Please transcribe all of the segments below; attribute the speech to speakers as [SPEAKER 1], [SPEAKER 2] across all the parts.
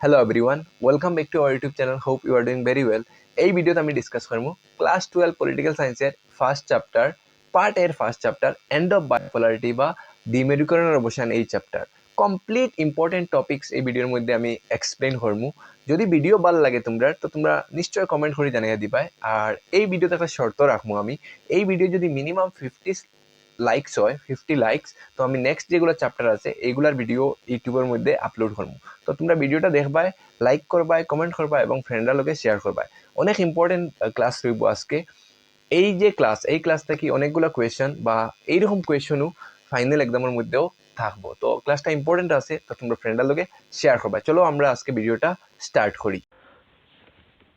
[SPEAKER 1] Hello everyone, welcome back to our YouTube channel. Hope you are doing very well. এই ভিডিওতে আমি discuss করব class 12 political সায়েন্সের first chapter part এর first chapter and of bipolarity বা দ্বিমেরুকরণের অবসান এই চ্যাপ্টার কমপ্লিট ইম্পর্টেন্ট টপিকস এই ভিডিওর মধ্যে আমি এক্সপ্লেইন করব। যদি ভিডিও ভালো লাগে তোমরা তো তোমরা নিশ্চয় কমেন্ট করে জানিয়ে দিবা। আর এই ভিডিওতে একটা শর্ত রাখবো, আমি এই ভিডিও যদি মিনিমাম 50 লাইকস হয়, 50 লাইকস, তো আমি নেক্সট যেগুলো চ্যাপ্টার আছে এইগুলার ভিডিও ইউটিউবের মধ্যে আপলোড করবো। তো তোমরা ভিডিওটা দেখবাই, লাইক করবাই, কমেন্ট করবা এবং ফ্রেন্ডরা লোকে শেয়ার করবাই। অনেক ইম্পর্টেন্ট ক্লাস রইব আজকে। এই যে ক্লাস, এই ক্লাস থেকে অনেকগুলো কোয়েশ্চেন বা এইরকম কোয়েশ্চেনও ফাইনাল এক্সামের মধ্যেও থাকবো। তো ক্লাসটা ইম্পর্টেন্ট আছে, তো তোমরা ফ্রেন্ডরা লোকে শেয়ার করবা। চলো আমরা আজকে ভিডিওটা স্টার্ট করি।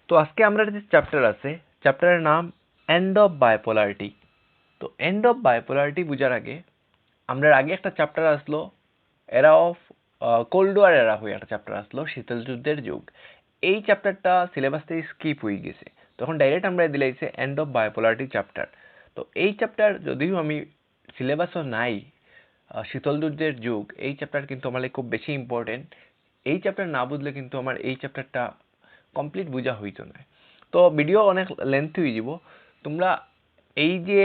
[SPEAKER 1] তো আজকে আমরা যে চ্যাপ্টার আছে, চ্যাপ্টারের নাম এন্ড অফ বায়োপোলারিটি। তো এন্ড অফ বায়োপোলারিটি বুঝার আগে আমরা আগে একটা চ্যাপ্টার আসলো এরা অফ কোল্ড ওয়ার এরা হয়ে একটা চ্যাপ্টার আসলো শীতল যুদ্ধের যুগ। এই চ্যাপ্টারটা সিলেবাস থেকে স্কিপ হয়ে গেছে, তখন ডাইরেক্ট আমরা দিলাইছে এন্ড অফ বায়োপোলারিটি চ্যাপ্টার। তো এই চ্যাপ্টার যদিও আমি সিলেবাসও নাই, শীতল যুদ্ধের যুগ এই চ্যাপ্টার কিন্তু আমার খুব বেশি ইম্পর্টেন্ট। এই চ্যাপ্টার না বুঝলে কিন্তু আমার এই চ্যাপ্টারটা কমপ্লিট বোঝা হইতো না। তো ভিডিও অনেক লেন্থ হয়ে যাব। তোমরা এই যে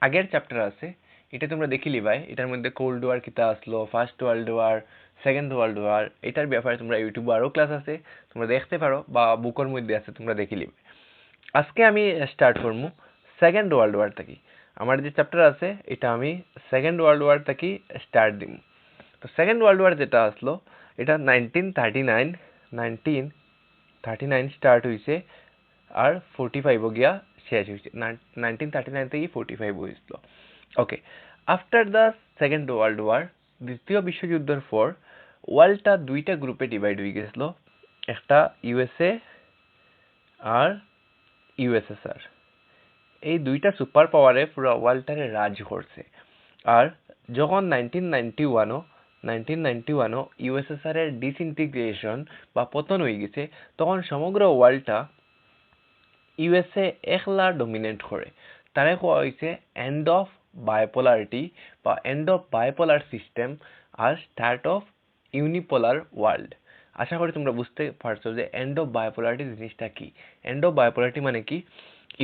[SPEAKER 1] আগের চ্যাপ্টার আছে এটা তোমরা দেখি লিবাই। এটার মধ্যে কোল্ড ওয়ার কিতা আসলো, first world war, second world war, এটার ব্যাপারে তোমরা ইউটিউবে আরও ক্লাস আছে, তোমরা দেখতে পারো বা বুকের মধ্যে আছে, তোমরা দেখি লিবে। আজকে আমি স্টার্ট করবো সেকেন্ড ওয়ার্ল্ড ওয়ার থেকে। আমার যে চ্যাপ্টার আছে এটা আমি সেকেন্ড ওয়ার্ল্ড ওয়ার থেকে স্টার্ট দিব। তো সেকেন্ড ওয়ার্ল্ড ওয়ার যেটা আসলো এটা 1939 স্টার্ট হয়েছে আর 45 গিয়া শেষ হয়েছে। 1939 থেকে 45 হয়েছিল। Okay, after the second world war, দ্বিতীয় বিশ্বযুদ্ধের পর ওয়ার্ল্ডটা দুইটা গ্রুপে ডিভাইড হয়ে গেছিল, একটা ইউএসএ আর ইউএসএসআর। এই দুইটা সুপার পাওয়ারে পুরো ওয়ার্ল্ডটারে রাজ করছে। আর যখন 1991 ইউএসএসআর এর ডিসইন্টিগ্রেশন বা পতন হয়ে গেছে, তখন সমগ্র ওয়ার্ল্ডটা ইউএসএ একলা ডমিনেট করে। তারে কোয়া হয়েছে এন্ড অফ বায়োপোলারিটি বা এন্ড অফ বায়োপোলার সিস্টেম আর স্টার্ট অফ ইউনিপোলার ওয়ার্ল্ড। আশা করি তোমরা বুঝতে পারছো যে এন্ড অফ বায়োপোলারিটি জিনিসটা কি। এন্ড অফ বায়োপোলারিটি মানে কি,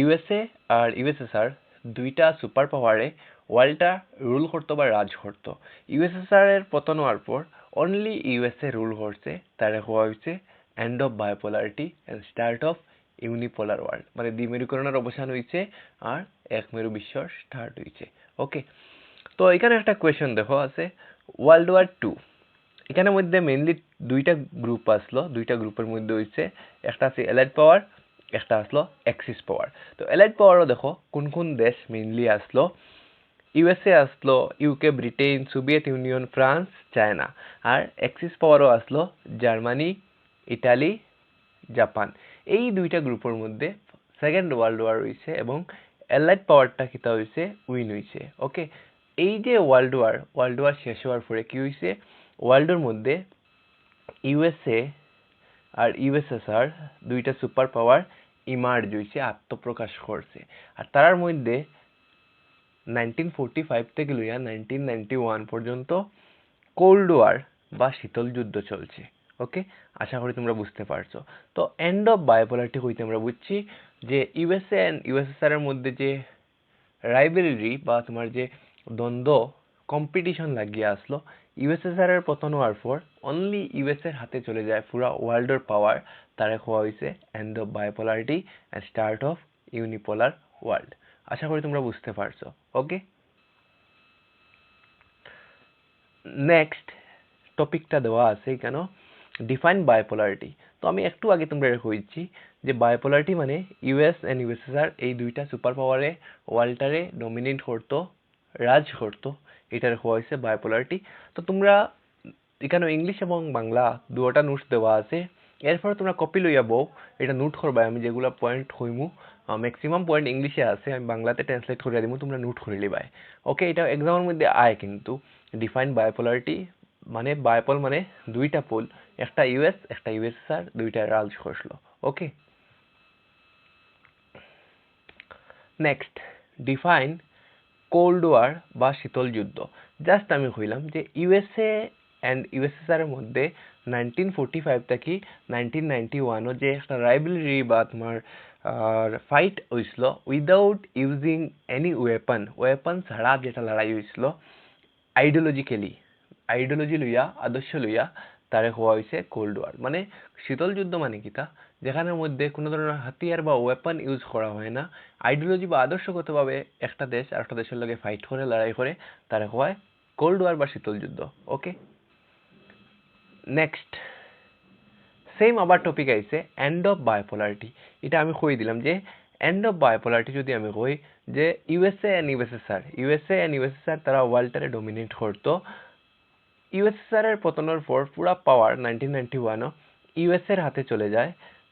[SPEAKER 1] ইউএসএ আর ইউএসএসআর দুইটা সুপার পাওয়ারে ওয়ার্ল্ডটা রুল করতো বা রাজ করতো। ইউএসএসআর এর পতন হওয়ার পর অনলি ইউএসএ রুল করছে, তারে কোয়া হয়েছে end of bipolarity end start of unipolar world. মানে দ্বিমেরুকরণের অবসান হয়েছে আর একমেরু বিশ্বর স্টার্ট হয়েছে। ওকে, তো এখানে একটা কোয়েশ্চেন দেখো আছে ওয়ার্ল্ড ওয়ার 2। এখানের মধ্যে মেইনলি দুইটা গ্রুপ আসলো, দুইটা গ্রুপের মধ্যে হয়েছে একটা আছে এলাইড পাওয়ার, একটা আসলো এক্সিস পাওয়ার। তো এলাইড পাওয়ারও দেখো কোন কোন দেশ মেইনলি আসলো। ইউএসএ আসলো, UK, Britain, Soviet Union, France, China. আর এক্সিস পাওয়ারও আসলো জার্মানি, ইটালি, জাপান। এই দুইটা গ্রুপের মধ্যে সেকেন্ড ওয়ার্ল্ড ওয়ার হয়েছে এবং অ্যালাইড পাওয়ারটা কিতা হয়েছে, উইন হয়েছে। ওকে, এই যে ওয়ার্ল্ড ওয়ার শেষ হওয়ার পরে কি হয়েছে, ওয়ার্ল্ডের মধ্যে ইউএসএ আর ইউএসএসআর দুইটা সুপার পাওয়ার ইমার্জ হয়েছে, আত্মপ্রকাশ করছে। আর তার মধ্যে 1945 থেকে লইয়া 1991 পর্যন্ত কোল্ড ওয়ার বা শীতল যুদ্ধ চলছে। ওকে, আশা করি তোমরা বুঝতে পারছো। তো এন্ড অফ বায়োপোলারিটি হইতে আমরা বুঝছি যে ইউএসএ এন্ড ইউএসএসআর এর মধ্যে যে রাইভেলরি বা তোমার যে দ্বন্দ্ব, কম্পিটিশন লাগিয়ে আসলো, ইউএসএসআর এর পতন হওয়ার পর অনলি ইউএসএর হাতে চলে যায় পুরা ওয়ার্ল্ডের পাওয়ার। তারা হওয়া হয়েছে end of bipolarity end start of unipolar world. আশা করি তোমরা বুঝতে পারছো। ওকে, নেক্সট টপিকটা দেওয়া আছে কেন, ডিফাইন বায়োপোলারিটি। তো আমি একটু আগে তোমরা কইছি যে বায়োপোলারিটি মানে ইউএস এন্ড ইউএসএসআর এই দুইটা সুপার পাওয়ারে ওয়ার্ল্ডটারে ডমিনেট করতো, রাজ করতো, এটার হওয়া হয়েছে বায়োপোলারিটি। তো তোমরা এখানে ইংলিশ এবং বাংলা দুটা নোটস দেওয়া আছে, এরপরে তোমরা কপি লইয়া বউ, এটা নোট করবা। আমি যেগুলো পয়েন্ট হইমু ম্যাক্সিমাম পয়েন্ট ইংলিশে আছে, আমি বাংলাতে ট্রান্সলেট করে দিব, তোমরা নোট করে লিবাই। ওকে, এটা এক্সামের মধ্যে আয় কিন্তু। ডিফাইন বায়োপোলারিটি মানে বায়োপোল মানে দুইটা পোল, একটা ইউএস একটা ইউএসএসআর, দুইটা রাজ করছিল। ওকে, নেক্সট ডিফাইন কোল্ড ওয়ার বা শীতল যুদ্ধ। জাস্ট আমি কইলাম যে ইউএসএ অ্যান্ড ইউএসএসআর এর মধ্যে 1945 থেকে 1991 যে একটা রাইভেলরি বা তোমার ফাইট হয়েছিল উইদাউট ইউজিং এনি ওয়েপন ছাড়া যেটা লড়াই হয়েছিল আইডিওলজি লইয়া আদর্শ লইয়া তারে হওয়া হয়েছে কোল্ড ওয়ার। মানে শীতল যুদ্ধ মানে কিতা, যেখানের মধ্যে কোনো ধরনের হাতিয়ার বা ওয়েপন ইউজ করা হয় না, আইডিওলজি বা আদর্শগতভাবে একটা দেশ আর একটা দেশের লগে ফাইট করে লড়াই করে তারে হয় কোল্ড ওয়ার বা শীতল যুদ্ধ। ওকে, নেক্সট সেম আবার টপিক আইছে এন্ড অফ বায়োপোলারিটি। এটা আমি কই দিলাম যে এন্ড অফ বায়োপোলারিটি যদি আমি কই যে ইউএসএ এন্ড ইউএসএসআর তারা ওয়ার্ল্ডটারে ডমিনেট করতো। ইউএসএসআর এর পতনের পর পুরা পাওয়ার 1991 ইউএসএ এর হাতে চলে যায়।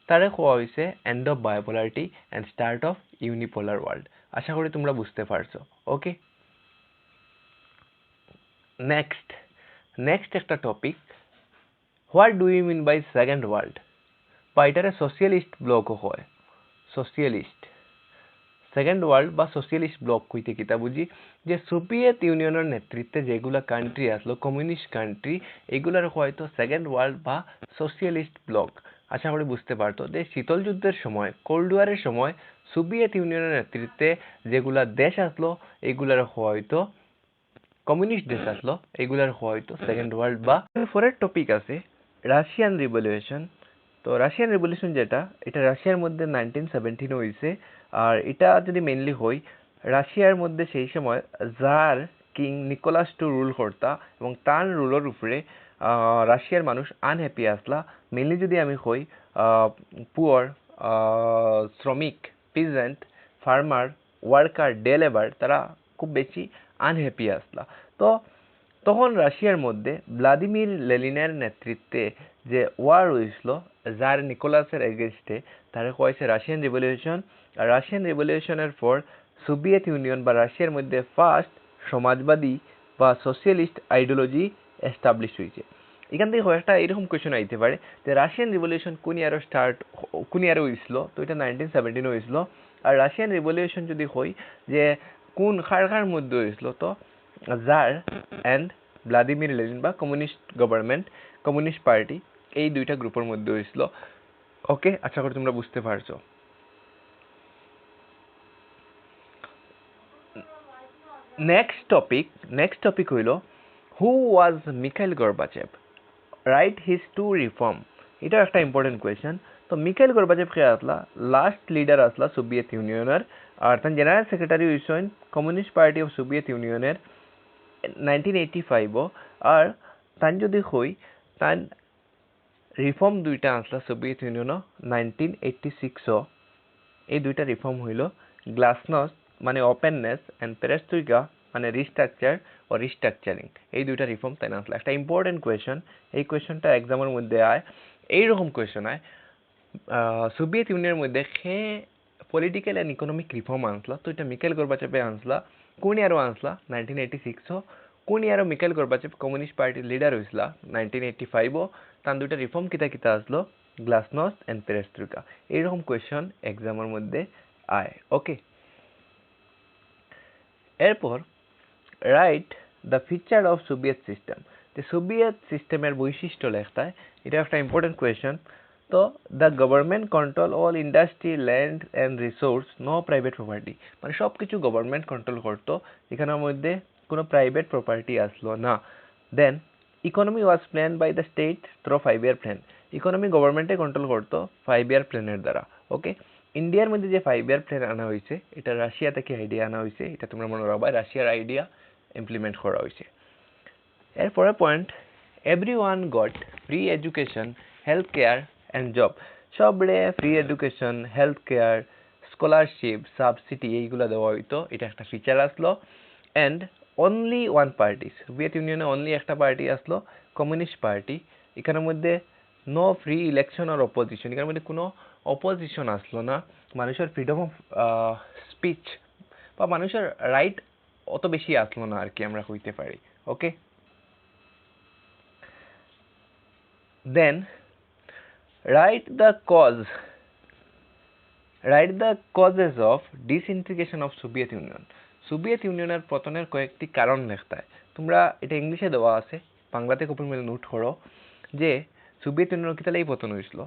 [SPEAKER 1] তারে কোয়া হয়েছে end of bipolarity and start of unipolar world. আশা করি তোমরা বুঝতে পারছো। ওকে, নেক্সট একটা topic, what do you mean by second world, বা এটারে সোশিয়ালিস্ট ব্লকও হয়। সোশিয়ালিস্ট সেকেন্ড ওয়ার্ল্ড বা সোশিয়ালিস্ট ব্লক কইতে কিতা বুঝি যে সোভিয়েত ইউনিয়নের নেতৃত্বে যেগুলা কান্ট্রি আসলো কমিউনিস্ট কান্ট্রি, এগুলার হয়তো সেকেন্ড ওয়ার্ল্ড বা সোশিয়ালিস্ট ব্লক। আশা করি বুঝতে পারতো যে শীতল যুদ্ধের সময় কোল্ড ওয়ারের সময় সোভিয়েত ইউনিয়নের নেতৃত্বে যেগুলা দেশ আসলো এগুলার হয়তো কমিউনিস্ট দেশ আসলো, এগুলার হয়তো সেকেন্ড ওয়ার্ল্ড বা পরের টপিক আছে রাশিয়ান রিভলিউশন। তো রাশিয়ান রিভলিউশন যেটা, এটা রাশিয়ার মধ্যে 1917 হয়েছে। আর এটা যদি মেনলি হই রাশিয়ার মধ্যে সেই সময় tsar king Nicholas two rule করতা এবং তার রুলের উপরে রাশিয়ার মানুষ আনহ্যাপি আসলা। মেনলি যদি আমি হই পুয়ার শ্রমিক, peasant, farmer, worker, day labour তারা খুব বেশি আনহ্যাপি আসলা। তো তখন রাশিয়ার মধ্যে ভ্লাদিমির লেনিনের নেতৃত্বে যে ওয়ার হয়েছিল জার নিকোলাসের এগেনস্টে, তারা কয়েছে রাশিয়ান রিভলিউশন। আর রাশিয়ান রিভলিউশনের পর সোভিয়েত ইউনিয়ন বা রাশিয়ার মধ্যে ফার্স্ট সমাজবাদী বা সোশিয়ালিস্ট আইডিওলজি এস্টাবলিশ হয়েছে। এখান থেকে একটা এরকম কোয়েশন আইতে পারে যে রাশিয়ান রিভলিউশন কোন ইয়ারে হয়েছিল, তো এটা 1917 হয়েছিল। আর রাশিয়ান রিভলিউশন যদি হই যে কোন কার মধ্যে হয়েছিল, তো জার অ্যান্ড ভ্লাদিমির লেনিন বা কমিউনিস্ট গভর্নমেন্ট, কমিউনিস্ট পার্টি, এই দুইটা গ্রুপের মধ্যে হয়েছিল। ওকে, আশা করি তোমরা বুঝতে পারছো। নেক্সট টপিক হইল who was Mikhail Gorbachev, right his to reform. এটা একটা ইম্পর্টেন্ট কোয়েশ্চেন। তো মিখাইল গর্বাচেভ কে আসলা লাস্ট লিডার আসলা সোভিয়েত ইউনিয়নের, আর তার জেনারেল সেক্রেটারি হইছেন কমিউনিস্ট পার্টি অফ সোভিয়েত ইউনিয়নের 1985। আর তান যদি হই তান রিফর্ম দুইটা আসলা সোভিয়েত ইউনিয়ন 1986। এই দুইটা রিফর্ম হইল গ্লাসনস্ট মানে ওপেননেস অ্যান্ড পেরেস্ট্রোইকা মানে রিস্ট্রাকচার ও রিস্ট্রাকচারিং। এই দুইটা রিফর্ম তাই না আসলে একটা ইম্পর্টেন্ট কোয়েশন। এই কোয়েশনটা এক্সামের মধ্যে আয়, এইরকম কোয়েশন আয় সোভিয়েত ইউনিয়নের মধ্যে সে পলিটিক্যাল অ্যান্ড ইকোনমিক রিফর্ম আনসলা। তো এটা মিখাইল গর্বাচেভে আনসলা। কোন ইয়ারও আনসলা 1986। কোন ইয়ারও মিখাইল গর্বাচেভ কমিউনিস্ট পার্টির লিডার হয়েছিল 1985। তার দুইটা রিফর্ম কিতা আসলো গ্লাসনস্ট অ্যান্ড পেরেস্ট্রোইকা। এইরকম কোয়েশন এক্সামের মধ্যে আয়। ওকে, এরপর write the feature of Soviet system. যে সোভিয়েত সিস্টেমের বৈশিষ্ট্য লেখতায়, এটা একটা ইম্পর্টেন্ট কোয়েশন। তো the government control all industry, land and resource, no private property. মানে সব কিছু গভর্নমেন্ট কন্ট্রোল করতো, এখানের মধ্যে কোনো প্রাইভেট প্রপার্টি আসলো না। Then economy was plan by the state through 5-year plan. Economy গভর্নমেন্টে কন্ট্রোল করতো 5-year প্ল্যানের দ্বারা। ওকে, ইন্ডিয়ার মধ্যে যে 5-year প্ল্যান আনা হয়েছে এটা রাশিয়া থেকে আইডিয়া আনা হয়েছে, এটা তোমরা মনে রাখবা, রাশিয়ার আইডিয়া ইমপ্লিমেন্ট করা হয়েছে। এরপরে point, everyone got free education, health care and job. সবরে free education, health care, scholarship, subsidy এইগুলো দেওয়া হইতো, এটা একটা ফিচার আসলো। And only one party, Soviet ইউনিয়নে অনলি একটা পার্টি আসলো কমিউনিস্ট পার্টি। এখানের মধ্যে নো ফ্রি ইলেকশন আর অপোজিশন, এখানের মধ্যে কোনো অপোজিশন আসলো না। মানুষের ফ্রিডম অফ স্পিচ বা মানুষের রাইট অত বেশি আসলো না আর কি, আমরা হইতে পারি। Okay, then write the causes of disintegration of Soviet Union. Soviet ইউনিয়নের পতনের কয়েকটি কারণ লেখতায়। তোমরা এটা ইংলিশে দেওয়া আছে, বাংলাতে কপির মধ্যে নোট করো যে সোভিয়েত ইউনিয়নের কিতালাই পতন হয়েছিল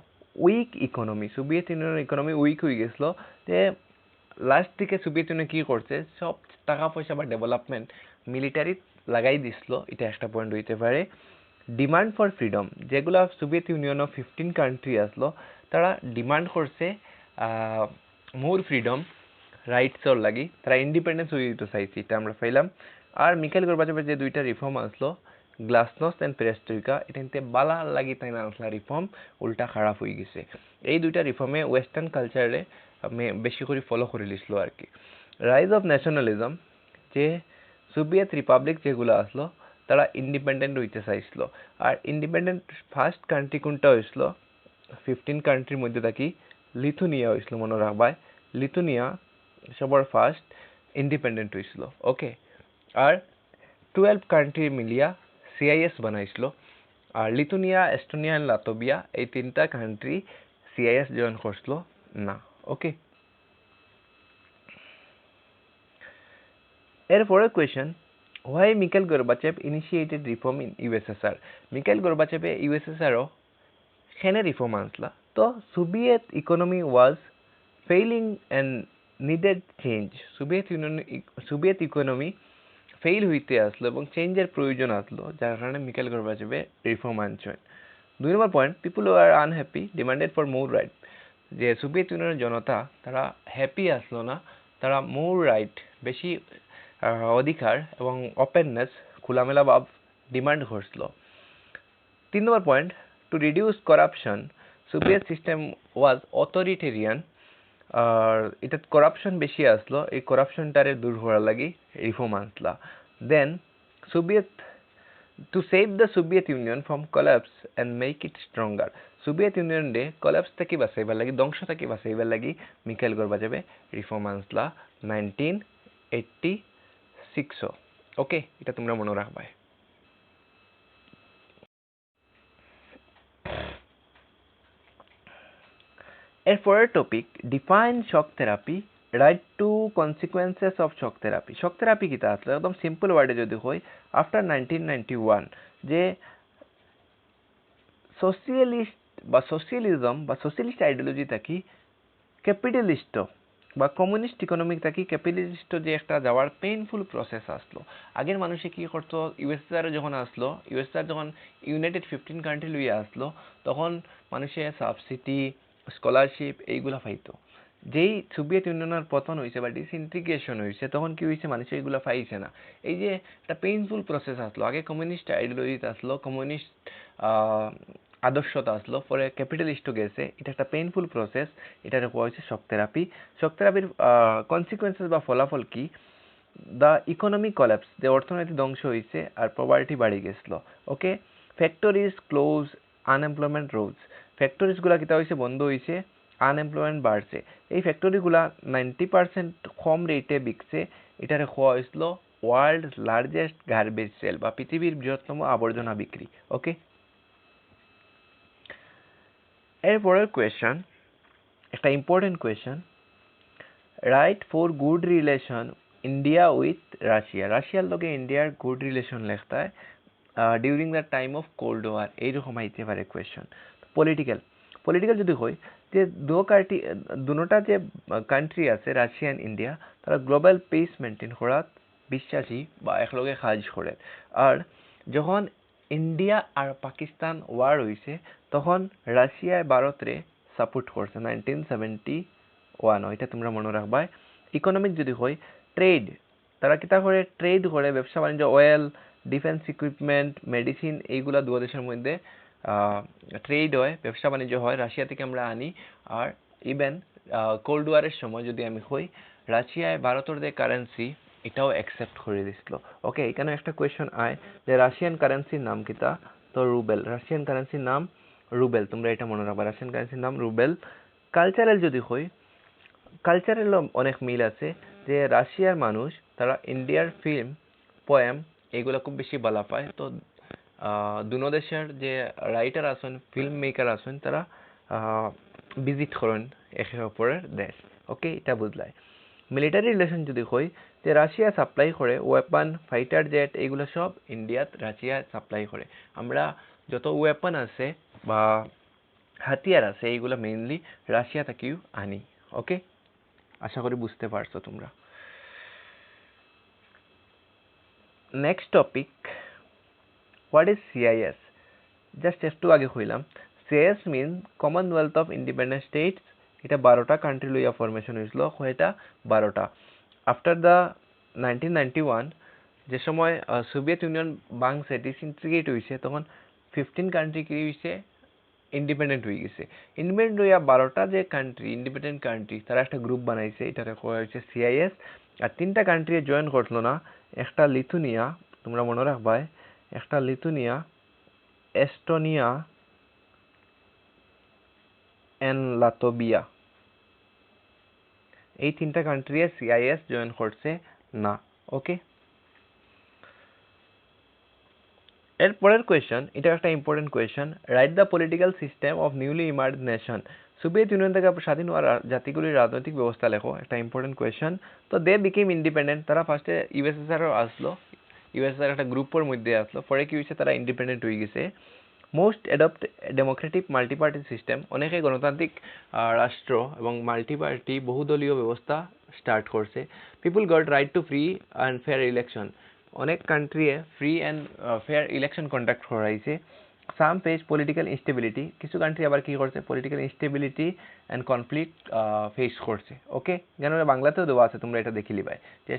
[SPEAKER 1] উইক ইকোনমি সোভিয়েত ইউনিয়নের ইকোনমি উইক হয়ে গেছিল যে লাস্ট দিকে সোভিয়েত ইউনিয়ন কি করছে সব টাকা পয়সা বা ডেভেলপমেন্ট মিলিটারি লাগাই দিছিল এটা একটা পয়েন্ট হইতে পারে ডিমান্ড ফর ফ্রিডম যেগুলা সোভিয়েত ইউনিয়নের 15 কান্ট্রি আসলো তারা ডিমান্ড করছে মোর ফ্রিডম রাইটসর লাগি তারা ইন্ডিপেন্ডেন্স হয়ে যেতে চাইছে এটা আমরা পাইলাম আর মিখাইল গর্বাচেভের যে দুইটা রিফর্ম আসলো গ্লাসনস্ট এন্ড পেরেস্ট্রোইকা এটা বালা লাগি তাই না আসলা রিফর্ম উল্টা খারাপ হয়ে গেছে এই দুইটা রিফর্মে ওয়েস্টার্ন কালচারে বেশি করে ফলো করে লিছিল আর কি রাইজ অফ ন্যাশনালিজম যে সোভিয়েত রিপাবলিক যেগুলো আসলো তারা ইন্ডিপেন্ডেন্ট হইতে চাইছিল আর ইন্ডিপেন্ডেন্ট ফার্স্ট কান্ট্রি কোনটা হয়েছিল 15 কান্ট্রির মধ্যে থাকি লিথুনিয়া হয়েছিল মনে রাখবাই লিথুনিয়া সবার ফার্স্ট ইন্ডিপেন্ডেন্ট হয়েছিল ওকে আর 12 কান্ট্রি মিলিয়া সিআইএস বানাইছিল আর লিথুনিয়া এস্টোনিয়া এন্ড লাতভিয়া এই তিনটা কান্ট্রি সিআইএস জয়েন করছিল না ওকে এরপরে question why Mikhail Gorbachev initiated reform in USSR Mikhail গর্বাচেভে ইউএসএসআরও সেনে রিফর্ম আনসলা তো Soviet economy was failing and needed change Soviet economy fail হইতে আসলো এবং চেঞ্জের প্রয়োজন আসলো যার কারণে মিখাইল গর্বাচেভে রিফর্ম আনছেন 2 number point people who are unhappy demanded for more right যে সোভিয়েত ইউনিয়নের জনতা তারা হ্যাপি আসলো না তারা মোর রাইট বেশি অধিকার এবং ওপেননেস খোলামেলা ভাব ডিমান্ড করছিল 3 number point to reduce corruption Soviet system was authoritarian আর এটা করাপশন বেশি আসলো এই করাপশনটারে দূর করার লাগি রিফর্ম আনসলা then Soviet to save the Soviet Union from collapse and make it stronger Soviet Union ডে কলাপস থেকে বাঁচাইবার লাগি ধ্বংস থেকে বাঁচাইবার লাগি মিখাইল গর্বাচেভে রিফর্ম আনসলা 1986 ওকে এটা তোমরা মনে রাখবা এরপরের topic define shock therapy right two consequences of shock therapy shock therapy কিতা আসলে একদম সিম্পল ওয়ার্ডে যদি হয় আফটার 1991 যে সোশিয়ালিস্ট বা সোশিয়ালিজম বা সোশিয়ালিস্ট আইডিওলজি থাকি ক্যাপিটালিস্ট বা কমিউনিস্ট ইকোনমিক থাকি ক্যাপিটালিস্ট যে একটা যাওয়ার পেইনফুল প্রসেস আসলো আগের মানুষে কি করতো ইউএসএসআর যখন আসলো ইউএসএসআর যখন ইউনাইটেড 15 কান্ট্রি লইয়া আসলো তখন মানুষে সাবসিডি স্কলারশিপ এইগুলা পাইতো যেই সোভিয়েত ইউনিয়নের পতন হয়েছে বা ডিসইন্টিগ্রেশন হয়েছে তখন কি হয়েছে মানুষ এইগুলা পাইছে না এই যে একটা পেইনফুল প্রসেস আসলো আগে কমিউনিস্ট আইডিওলজিতে আসলো কমিউনিস্ট আদর্শতা আসলো পরে ক্যাপিটালিস্টও গেছে এটা একটা পেইনফুল প্রসেস এটার কোয়া হয়েছে শক থেরাপি শক থেরাপির কনসিকুয়েন্সেস বা ফলাফল কি দ্য ইকোনমিক কলাপস যে অর্থনীতি ধ্বংস হয়েছে আর পভার্টি বাড়ি গেছিল ওকে ফ্যাক্টরিজ ক্লোজ আনএমপ্লয়মেন্ট রোজ ফ্যাক্টরিজগুলা কিতা হয়েছে বন্ধ হয়েছে আনএমপ্লয়মেন্ট বাড়ছে এই ফ্যাক্টরিগুলা 90% কম রেটে বিকছে এটারে খোয়া হয়েছিল ওয়ার্ল্ড লার্জেস্ট গার্বেজ সেল বা পৃথিবীর বৃহত্তম আবর্জনা বিক্রি ওকে এরপরের কোয়েশ্চন একটা important question right for good relation India with Russia রাশিয়ার লগে ইন্ডিয়ার গুড রিলেশন লেখতা during the time of cold war এইরকম আইতে পারে কোয়েশ্চন পলিটিক্যাল যদি হয় যে দুটা যে কান্ট্রি আছে রাশিয়া এন্ড ইন্ডিয়া তারা গ্লোবাল পিস মেনটেন করাত বিশ্বাসী বা একলগে কাজ করে আর যখন ইন্ডিয়া আর পাকিস্তান ওয়ার হয়েছে তখন রাশিয়ায় ভারতরে সাপোর্ট করছে 1971 ওইটা তোমরা মনে রাখবা ইকোনমিক যদি হয় ট্রেড তারা কিতা করে ট্রেড করে ব্যবসা বাণিজ্য অয়েল ডিফেন্স ইকুইপমেন্ট মেডিসিন এইগুলা দুই দেশের মধ্যে ট্রেড হয় ব্যবসা বাণিজ্য হয় রাশিয়া থেকে আমরা আনি আর ইভেন কোল্ড ওয়ারের সময় যদি আমি হই রাশিয়ায় ভারতের যে কারেন্সি এটাও অ্যাকসেপ্ট করে দিছিল ওকে এখানে একটা কোয়েশ্চন আয় যে রাশিয়ান কারেন্সির নাম কিতা তো রুবেল রাশিয়ান কারেন্সির নাম রুবেল তোমরা এটা মনে রাখবা রাশিয়ান কারেন্সির নাম রুবেল কালচারাল যদি হই কালচারাল অনেক মিল আছে যে রাশিয়ার মানুষ তারা ইন্ডিয়ার ফিল্ম পোয়েম এগুলো খুব বেশি ভালো পায় তো দুনো দেশের যে রাইটার আছেন ফিল্ম মেকার আছেন তারা ভিজিট করেন একে অপরের দেশ ওকে এটা বুঝলাই মিলিটারি রিলেশন যদি হয় যে রাশিয়া সাপ্লাই করে ওয়েপন ফাইটার জেট এগুলো সব ইন্ডিয়াত রাশিয়া সাপ্লাই করে আমরা যত ওয়েপন আছে বা হাতিয়ার আছে এইগুলো মেইনলি রাশিয়া থেকেও আনি ওকে আশা করি বুঝতে পারছো তোমরা next topic what is CIS just একটু আগে কইলাম CIS mean Commonwealth of Independent States এটা 12টা কান্ট্রি লইয়া ফরমেশন হয়েছিল কয়টা 12টা আফটার দ্য 1991 যে সময় সোভিয়েত ইউনিয়ন ভাঙছে ডিসইন্টিগ্রেট হয়েছে তখন 15 কান্ট্রি কি হয়েছে ইন্ডিপেন্ডেন্ট হয়ে গেছে ইন্ডিপেন্ডেন্ট হইয়া 12টা যে কান্ট্রি ইন্ডিপেন্ডেন্ট কান্ট্রি তারা একটা গ্রুপ বানাইছে এটাকে কয়া হয়েছে সিআইএস আর 3টা কান্ট্রি জয়েন করলো না একটা লিথুনিয়া তোমরা মনে রাখবা একটা লিথুনিয়া এস্টোনিয়া এন্ড লাতভিয়া এই 3টা কান্ট্রি সিআইএস জয়েন করছে না ওকে এরপরের কোয়েশ্চন এটা একটা important question write the political system of newly emerge nation Soviet union থেকে স্বাধীন হওয়া জাতিগুলির রাজনৈতিক ব্যবস্থা লেখো একটা ইম্পর্টেন্ট কোয়েশ্চন তো দে বিকেম ইন্ডিপেন্ডেন্ট তারা ফার্স্টে ইউএসএসআর আসলো ইউএসএসআর একটা গ্রুপের মধ্যে আসলো পরে কি হয়েছে তারা ইন্ডিপেন্ডেন্ট হয়ে গেছে most adopt democratic multiparty system অনেকে গণতান্ত্রিক রাষ্ট্র এবং মাল্টিপার্টি বহুদলীয় ব্যবস্থা স্টার্ট করছে people got right to free and fair election অনেক country free and fair election conduct করাইছে সাম ফেস পলিটিক্যাল ইনস্টেবিলিটি কিছু কান্ট্রি আবার কি করছে political instability and conflict face করছে ওকে যেন বাংলাতেও দেওয়া আছে তোমরা এটা দেখি লিবাই যে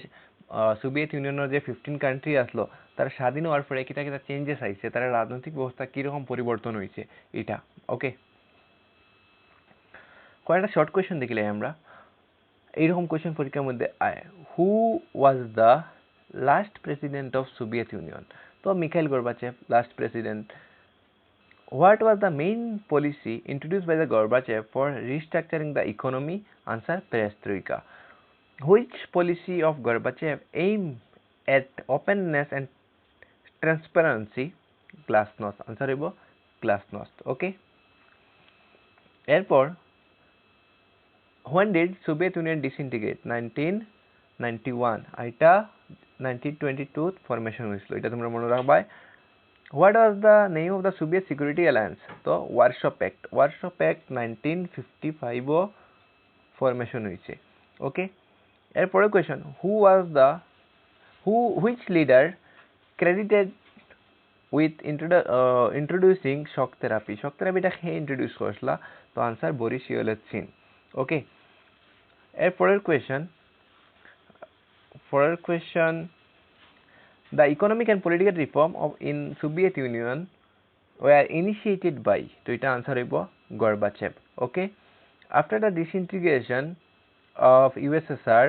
[SPEAKER 1] সোভিয়েত ইউনিয়নের যে 15 কান্ট্রি আসলো তারা স্বাধীন হওয়ার পরে কিতা কিতা চেঞ্জেস আইছে তারা রাজনৈতিক ব্যবস্থা কিরকম পরিবর্তন হয়েছে এটা ওকে কয়েকটা শর্ট কোয়েশ্চেন দেখিলে আমরা এইরকম কোয়েশ্চেন পরীক্ষার মধ্যে আয় who was the last president of Soviet Union তো Mikhail Gorbachev last president What was the main policy introduced by the Gorbachev for restructuring the economy? Answer Perestroika. Which policy of Gorbachev aimed at openness and transparency? Glasnost. Answer হইব Glasnost. Okay. এরপর when did Soviet Union disintegrate? 1991. এটা 1922 formation হয়েছিল এটা তোমরা মনে রাখবা What was the name of the Soviet Security Alliance? তো Warsaw Pact. Warsaw Pact 1955 formation হয়েছে ওকে এরপরে question which leader credited with introducing shock therapy টা কে ইন্ট্রোডিউস করছলা তো আনসার বরিস ইয়েলৎসিন ওকে এরপরের question The economic and political reform in Soviet Union were initiated by তো এটা answer হইব Gorbachev okay after the disintegration of USSR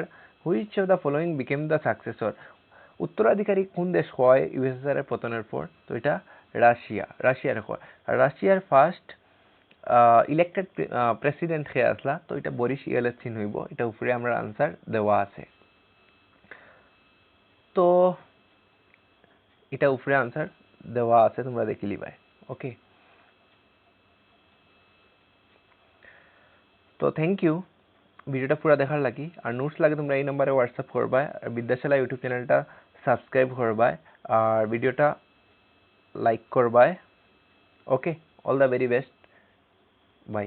[SPEAKER 1] which of the following became the successor উত্তরাধিকারী কোন দেশ হয় USSR এর পতনের পর তো এটা রাশিয়ার হয় আর রাশিয়ার ফার্স্ট ইলেক্টেড প্রেসিডেন্ট কে আসলা তো এটা বরিস ইয়েলৎসিন হইব এটা উপরে আমরা আনসার দেওয়া আছে তো এটা উপরে আনসার দেওয়া আছে তোমরা দেখি লিবাই ওকে তো থ্যাংক ইউ ভিডিওটা পুরো দেখার লাগি আর নোটস লাগে তোমরা এই নম্বরে হোয়াটসঅ্যাপ করবা আর বিদ্যাশালা ইউটিউব চ্যানেলটা সাবস্ক্রাইব করবা আর ভিডিওটা লাইক করবা okay all the very best by